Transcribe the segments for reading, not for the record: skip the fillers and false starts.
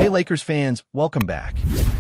Hey Lakers fans, welcome back.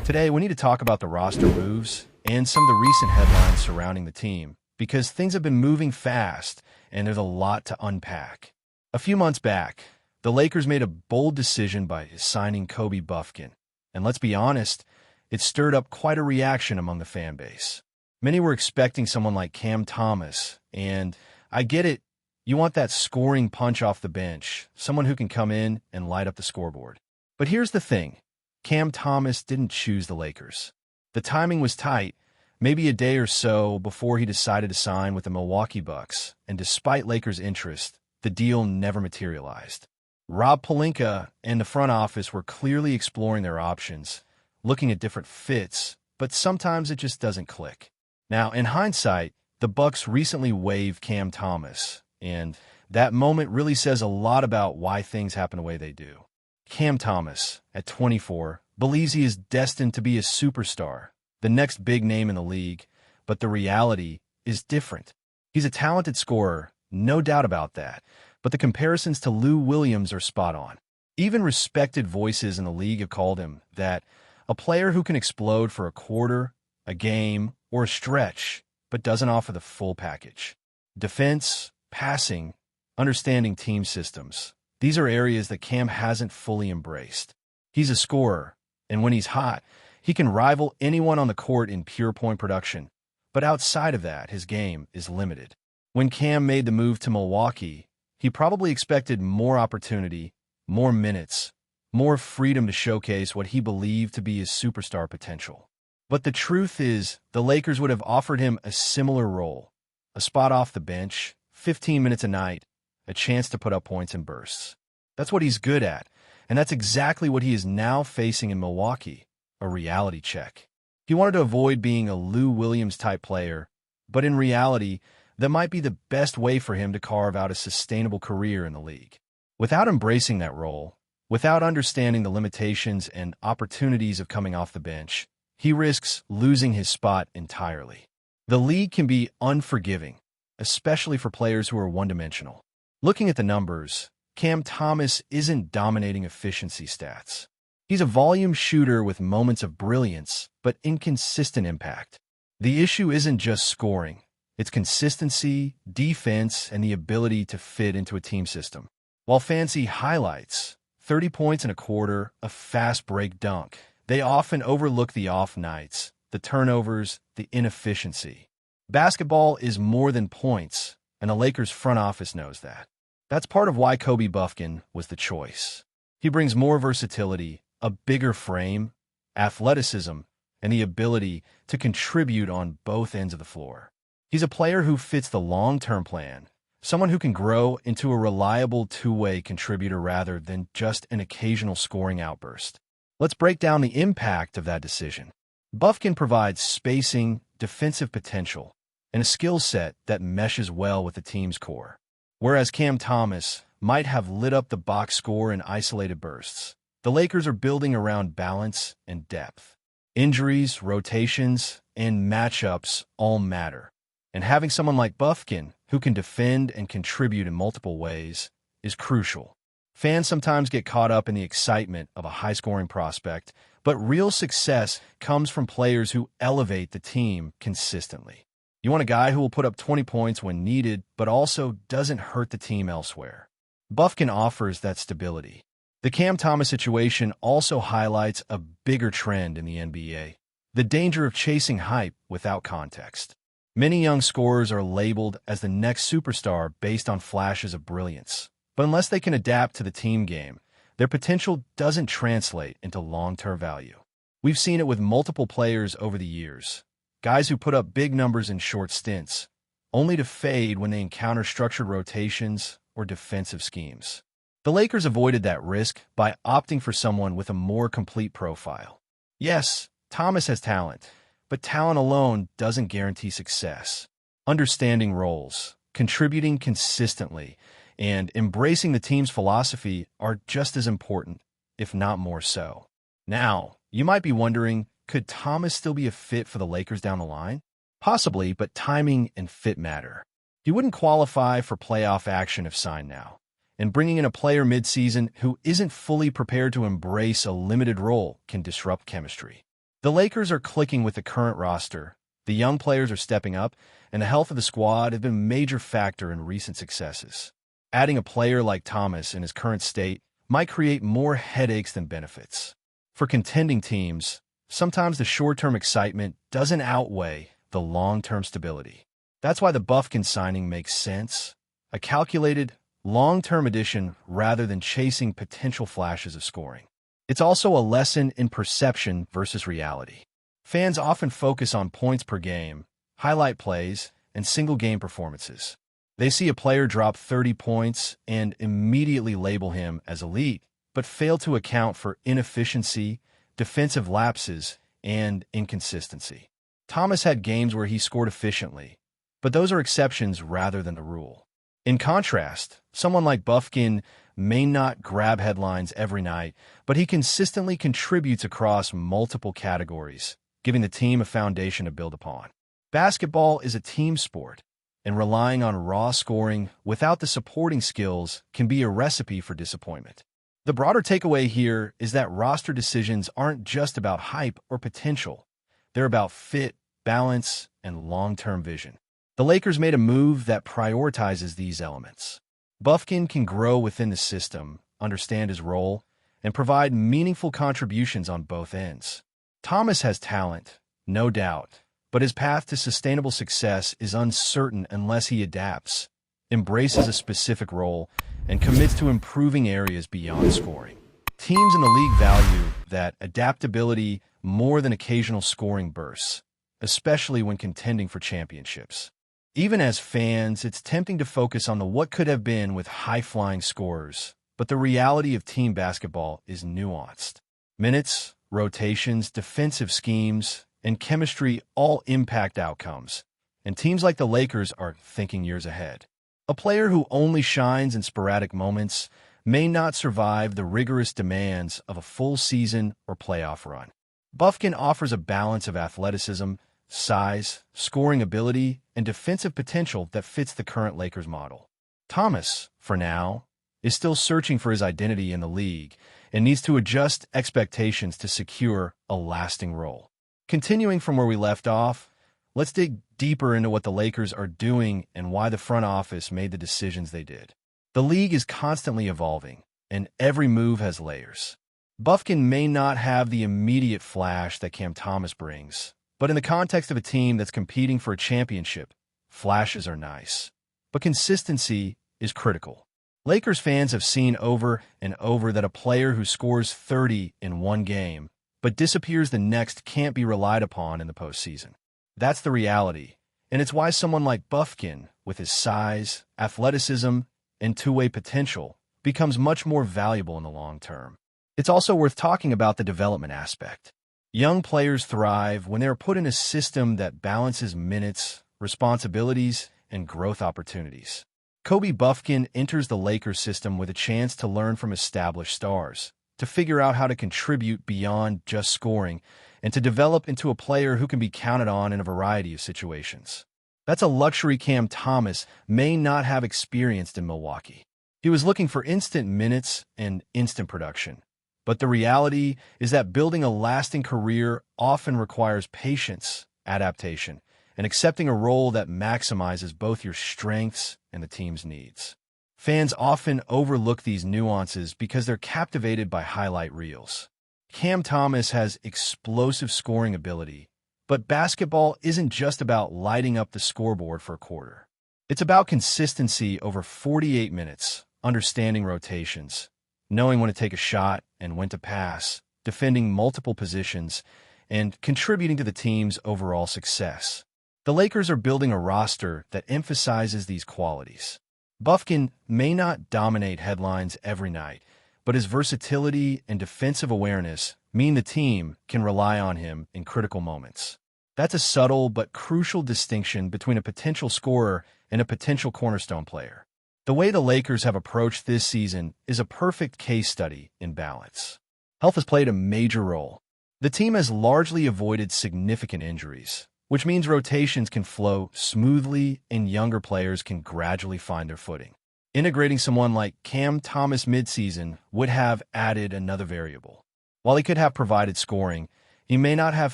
Today we need to talk about the roster moves and some of the recent headlines surrounding the team, because things have been moving fast and there's a lot to unpack. A few months back, the Lakers made a bold decision by signing Kobe Buffkin, and let's be honest, it stirred up quite a reaction among the fan base. Many were expecting someone like Cam Thomas, and I get it, you want that scoring punch off the bench, someone who can come in and light up the scoreboard. But here's the thing, Cam Thomas didn't choose the Lakers. The timing was tight, maybe a day or so before he decided to sign with the Milwaukee Bucks, and despite Lakers' interest, the deal never materialized. Rob Pelinka and the front office were clearly exploring their options, looking at different fits, but sometimes it just doesn't click. Now, in hindsight, the Bucks recently waived Cam Thomas, and that moment really says a lot about why things happen the way they do. Cam Thomas, at 24, believes he is destined to be a superstar, the next big name in the league, but the reality is different. He's a talented scorer, no doubt about that, but the comparisons to Lou Williams are spot on. Even respected voices in the league have called him that, a player who can explode for a quarter, a game, or a stretch, but doesn't offer the full package. Defense, passing, understanding team systems. These are areas that Cam hasn't fully embraced. He's a scorer, and when he's hot, he can rival anyone on the court in pure point production. But outside of that, his game is limited. When Cam made the move to Milwaukee, he probably expected more opportunity, more minutes, more freedom to showcase what he believed to be his superstar potential. But the truth is, the Lakers would have offered him a similar role, a spot off the bench, 15 minutes a night, a chance to put up points in bursts. That's what he's good at, and that's exactly what he is now facing in Milwaukee, a reality check. He wanted to avoid being a Lou Williams-type player, but in reality, that might be the best way for him to carve out a sustainable career in the league. Without embracing that role, without understanding the limitations and opportunities of coming off the bench, he risks losing his spot entirely. The league can be unforgiving, especially for players who are one-dimensional. Looking at the numbers, Cam Thomas isn't dominating efficiency stats. He's a volume shooter with moments of brilliance, but inconsistent impact. The issue isn't just scoring. It's consistency, defense, and the ability to fit into a team system. While fans see highlights, 30 points in a quarter, a fast break dunk, they often overlook the off nights, the turnovers, the inefficiency. Basketball is more than points, and the Lakers front office knows that. That's part of why Kobe Buffkin was the choice. He brings more versatility, a bigger frame, athleticism, and the ability to contribute on both ends of the floor. He's a player who fits the long-term plan, someone who can grow into a reliable two-way contributor rather than just an occasional scoring outburst. Let's break down the impact of that decision. Buffkin provides spacing, defensive potential, and a skill set that meshes well with the team's core. Whereas Cam Thomas might have lit up the box score in isolated bursts, the Lakers are building around balance and depth. Injuries, rotations, and matchups all matter. And having someone like Buffkin, who can defend and contribute in multiple ways, is crucial. Fans sometimes get caught up in the excitement of a high-scoring prospect, but real success comes from players who elevate the team consistently. You want a guy who will put up 20 points when needed, but also doesn't hurt the team elsewhere. Buffkin offers that stability. The Cam Thomas situation also highlights a bigger trend in the NBA, the danger of chasing hype without context. Many young scorers are labeled as the next superstar based on flashes of brilliance, but unless they can adapt to the team game, their potential doesn't translate into long-term value. We've seen it with multiple players over the years. Guys who put up big numbers in short stints, only to fade when they encounter structured rotations or defensive schemes. The Lakers avoided that risk by opting for someone with a more complete profile. Yes, Thomas has talent, but talent alone doesn't guarantee success. Understanding roles, contributing consistently, and embracing the team's philosophy are just as important, if not more so. Now, you might be wondering, could Thomas still be a fit for the Lakers down the line? Possibly, but timing and fit matter. He wouldn't qualify for playoff action if signed now, and bringing in a player mid-season who isn't fully prepared to embrace a limited role can disrupt chemistry. The Lakers are clicking with the current roster, the young players are stepping up, and the health of the squad have been a major factor in recent successes. Adding a player like Thomas in his current state might create more headaches than benefits. For contending teams, sometimes the short-term excitement doesn't outweigh the long-term stability. That's why the Buffkin signing makes sense, a calculated, long-term addition rather than chasing potential flashes of scoring. It's also a lesson in perception versus reality. Fans often focus on points per game, highlight plays, and single-game performances. They see a player drop 30 points and immediately label him as elite, but fail to account for inefficiency, defensive lapses, and inconsistency. Thomas had games where he scored efficiently, but those are exceptions rather than the rule. In contrast, someone like Buffkin may not grab headlines every night, but he consistently contributes across multiple categories, giving the team a foundation to build upon. Basketball is a team sport, and relying on raw scoring without the supporting skills can be a recipe for disappointment. The broader takeaway here is that roster decisions aren't just about hype or potential. They're about fit, balance, and long-term vision. The Lakers made a move that prioritizes these elements. Buffkin can grow within the system, understand his role, and provide meaningful contributions on both ends. Thomas has talent, no doubt, but his path to sustainable success is uncertain unless he adapts, embraces a specific role, and commits to improving areas beyond scoring. Teams in the league value that adaptability more than occasional scoring bursts, especially when contending for championships. Even as fans, it's tempting to focus on the what could have been with high-flying scorers, but the reality of team basketball is nuanced. Minutes, rotations, defensive schemes, and chemistry all impact outcomes, and teams like the Lakers are thinking years ahead. A player who only shines in sporadic moments may not survive the rigorous demands of a full season or playoff run. Buffkin offers a balance of athleticism, size, scoring ability, and defensive potential that fits the current Lakers model. Thomas, for now, is still searching for his identity in the league and needs to adjust expectations to secure a lasting role. Continuing from where we left off, let's dig deeper into what the Lakers are doing and why the front office made the decisions they did. The league is constantly evolving, and every move has layers. Buffkin may not have the immediate flash that Cam Thomas brings, but in the context of a team that's competing for a championship, flashes are nice. But consistency is critical. Lakers fans have seen over and over that a player who scores 30 in one game but disappears the next can't be relied upon in the postseason. That's the reality, and it's why someone like Buffkin, with his size, athleticism, and two-way potential, becomes much more valuable in the long term. It's also worth talking about the development aspect. Young players thrive when they are put in a system that balances minutes, responsibilities, and growth opportunities. Kobe Buffkin enters the Lakers system with a chance to learn from established stars, to figure out how to contribute beyond just scoring, and to develop into a player who can be counted on in a variety of situations. That's a luxury Cam Thomas may not have experienced in Milwaukee. He was looking for instant minutes and instant production. But the reality is that building a lasting career often requires patience, adaptation, and accepting a role that maximizes both your strengths and the team's needs. Fans often overlook these nuances because they're captivated by highlight reels. Cam Thomas has explosive scoring ability, but basketball isn't just about lighting up the scoreboard for a quarter. It's about consistency over 48 minutes, understanding rotations, knowing when to take a shot and when to pass, defending multiple positions, and contributing to the team's overall success. The Lakers are building a roster that emphasizes these qualities. Buffkin may not dominate headlines every night, but his versatility and defensive awareness mean the team can rely on him in critical moments. That's a subtle but crucial distinction between a potential scorer and a potential cornerstone player. The way the Lakers have approached this season is a perfect case study in balance. Health has played a major role. The team has largely avoided significant injuries, which means rotations can flow smoothly and younger players can gradually find their footing. Integrating someone like Cam Thomas midseason would have added another variable. While he could have provided scoring, he may not have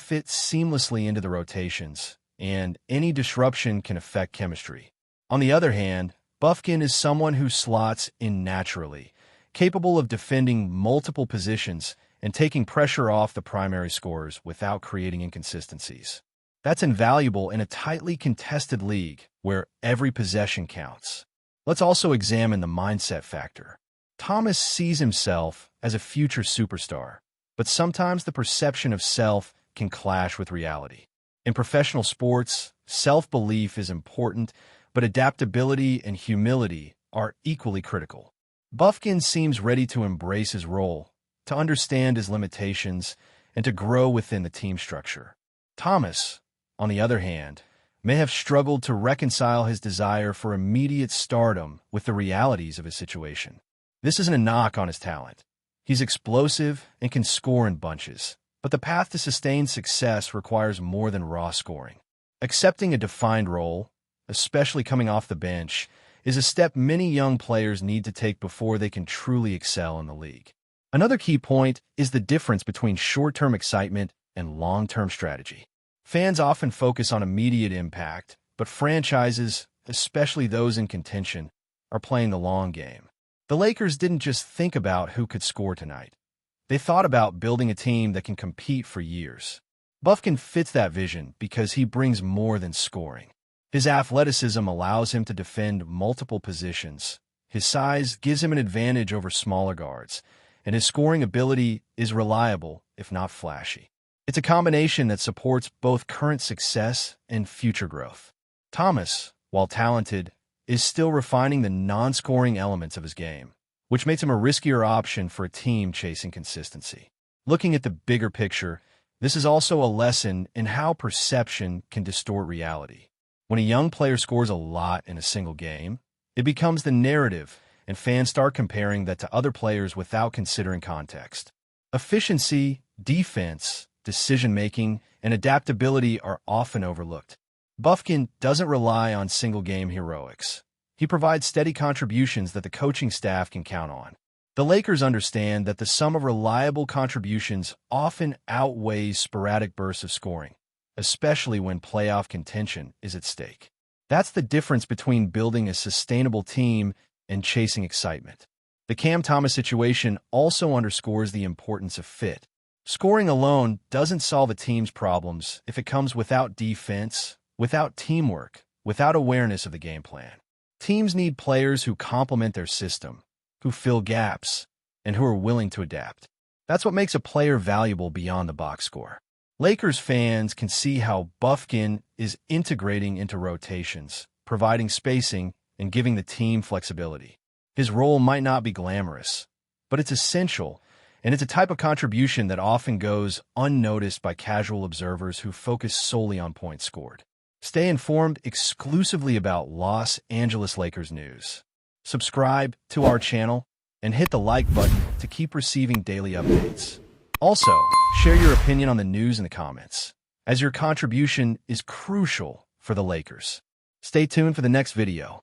fit seamlessly into the rotations, and any disruption can affect chemistry. On the other hand, Bufkin is someone who slots in naturally, capable of defending multiple positions and taking pressure off the primary scorers without creating inconsistencies. That's invaluable in a tightly contested league where every possession counts. Let's also examine the mindset factor. Thomas sees himself as a future superstar, but sometimes the perception of self can clash with reality. In professional sports, self-belief is important, but adaptability and humility are equally critical. Bufkin seems ready to embrace his role, to understand his limitations, and to grow within the team structure. Thomas, on the other hand, may have struggled to reconcile his desire for immediate stardom with the realities of his situation. This isn't a knock on his talent. He's explosive and can score in bunches, but the path to sustained success requires more than raw scoring. Accepting a defined role, especially coming off the bench, is a step many young players need to take before they can truly excel in the league. Another key point is the difference between short-term excitement and long-term strategy. Fans often focus on immediate impact, but franchises, especially those in contention, are playing the long game. The Lakers didn't just think about who could score tonight. They thought about building a team that can compete for years. Bufkin fits that vision because he brings more than scoring. His athleticism allows him to defend multiple positions. His size gives him an advantage over smaller guards, and his scoring ability is reliable, if not flashy. It's a combination that supports both current success and future growth. Thomas, while talented, is still refining the non-scoring elements of his game, which makes him a riskier option for a team chasing consistency. Looking at the bigger picture, this is also a lesson in how perception can distort reality. When a young player scores a lot in a single game, it becomes the narrative, and fans start comparing that to other players without considering context. Efficiency, defense, decision-making, and adaptability are often overlooked. Bufkin doesn't rely on single-game heroics. He provides steady contributions that the coaching staff can count on. The Lakers understand that the sum of reliable contributions often outweighs sporadic bursts of scoring, especially when playoff contention is at stake. That's the difference between building a sustainable team and chasing excitement. The Cam Thomas situation also underscores the importance of fit. Scoring alone doesn't solve a team's problems if it comes without defense, without teamwork, without awareness of the game plan. Teams need players who complement their system, who fill gaps, and who are willing to adapt. That's what makes a player valuable beyond the box score. Lakers fans can see how Bufkin is integrating into rotations, providing spacing, and giving the team flexibility. His role might not be glamorous, but it's essential, and it's a type of contribution that often goes unnoticed by casual observers who focus solely on points scored. Stay informed exclusively about Los Angeles Lakers news. Subscribe to our channel and hit the like button to keep receiving daily updates. Also, share your opinion on the news in the comments, as your contribution is crucial for the Lakers. Stay tuned for the next video.